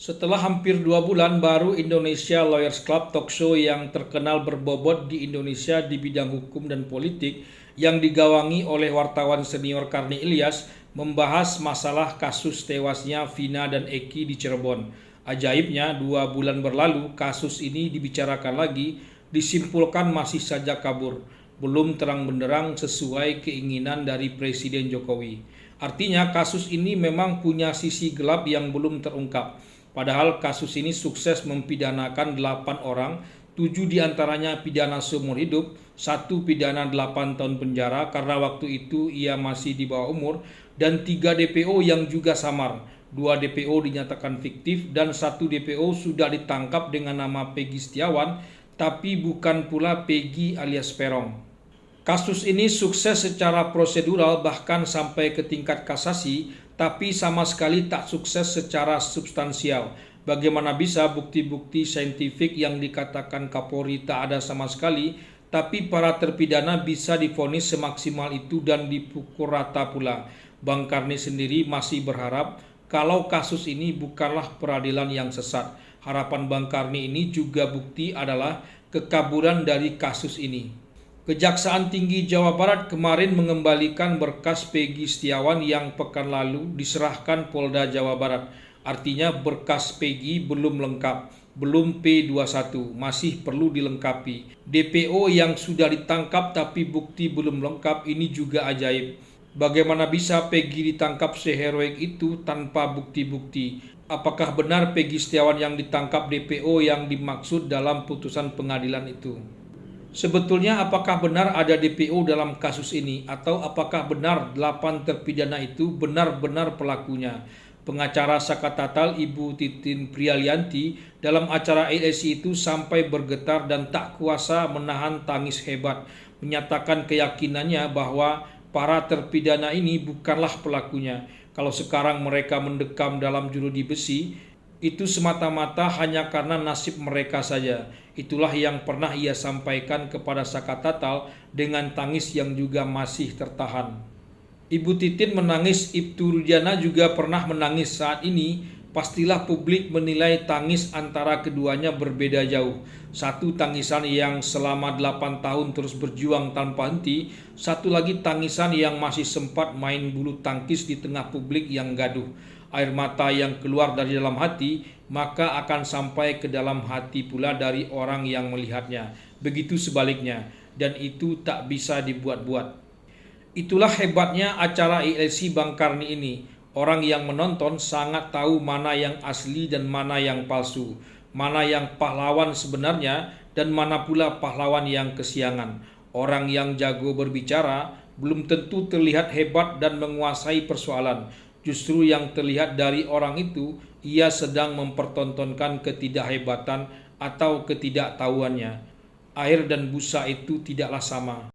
Setelah hampir 2 bulan, baru Indonesia Lawyers Club talkshow yang terkenal berbobot di Indonesia di bidang hukum dan politik yang digawangi oleh wartawan senior Karni Ilyas membahas masalah kasus tewasnya Vina dan Eki di Cirebon. Ajaibnya, 2 bulan berlalu, kasus ini dibicarakan lagi, disimpulkan masih saja kabur, belum terang benderang sesuai keinginan dari Presiden Jokowi. Artinya kasus ini memang punya sisi gelap yang belum terungkap. Padahal kasus ini sukses mempidanakan 8 orang, 7 diantaranya pidana seumur hidup, 1 pidana 8 tahun penjara karena waktu itu ia masih di bawah umur, dan 3 DPO yang juga samar. 2 DPO dinyatakan fiktif dan 1 DPO sudah ditangkap dengan nama Peggy Setiawan, tapi bukan pula Peggy alias Peron. Kasus ini sukses secara prosedural bahkan sampai ke tingkat kasasi, tapi sama sekali tak sukses secara substansial. Bagaimana bisa bukti-bukti saintifik yang dikatakan Kapolri tak ada sama sekali, tapi para terpidana bisa divonis semaksimal itu dan dipukul rata pula. Bang Karni sendiri masih berharap kalau kasus ini bukanlah peradilan yang sesat. Harapan Bang Karni ini juga bukti adalah kekaburan dari kasus ini. Kejaksaan Tinggi Jawa Barat kemarin mengembalikan berkas Peggy Setiawan yang pekan lalu diserahkan Polda Jawa Barat. Artinya berkas Peggy belum lengkap, belum P21, masih perlu dilengkapi. DPO yang sudah ditangkap tapi bukti belum lengkap ini juga ajaib. Bagaimana bisa Peggy ditangkap seheroik itu tanpa bukti-bukti? Apakah benar Peggy Setiawan yang ditangkap DPO yang dimaksud dalam putusan pengadilan itu? Sebetulnya apakah benar ada DPO dalam kasus ini atau apakah benar 8 terpidana itu benar-benar pelakunya? Pengacara Saka Tatal Ibu Titin Prialianti dalam acara LSI itu sampai bergetar dan tak kuasa menahan tangis hebat, menyatakan keyakinannya bahwa para terpidana ini bukanlah pelakunya. Kalau sekarang mereka mendekam dalam jurudi besi, itu semata-mata hanya karena nasib mereka saja. Itulah yang pernah ia sampaikan kepada Saka Tatal dengan tangis yang juga masih tertahan. Ibu Titin menangis, Ibtu Rudiana juga pernah menangis saat ini. Pastilah publik menilai tangis antara keduanya berbeda jauh. Satu tangisan yang selama 8 tahun terus berjuang tanpa henti, satu lagi tangisan yang masih sempat main bulu tangkis di tengah publik yang gaduh. Air mata yang keluar dari dalam hati, maka akan sampai ke dalam hati pula dari orang yang melihatnya. Begitu sebaliknya, dan itu tak bisa dibuat-buat. Itulah hebatnya acara ILC Bang Karni ini. Orang yang menonton sangat tahu mana yang asli dan mana yang palsu, mana yang pahlawan sebenarnya dan mana pula pahlawan yang kesiangan. Orang yang jago berbicara belum tentu terlihat hebat dan menguasai persoalan. Justru yang terlihat dari orang itu, ia sedang mempertontonkan ketidakhebatan atau ketidaktahuannya. Air dan busa itu tidaklah sama.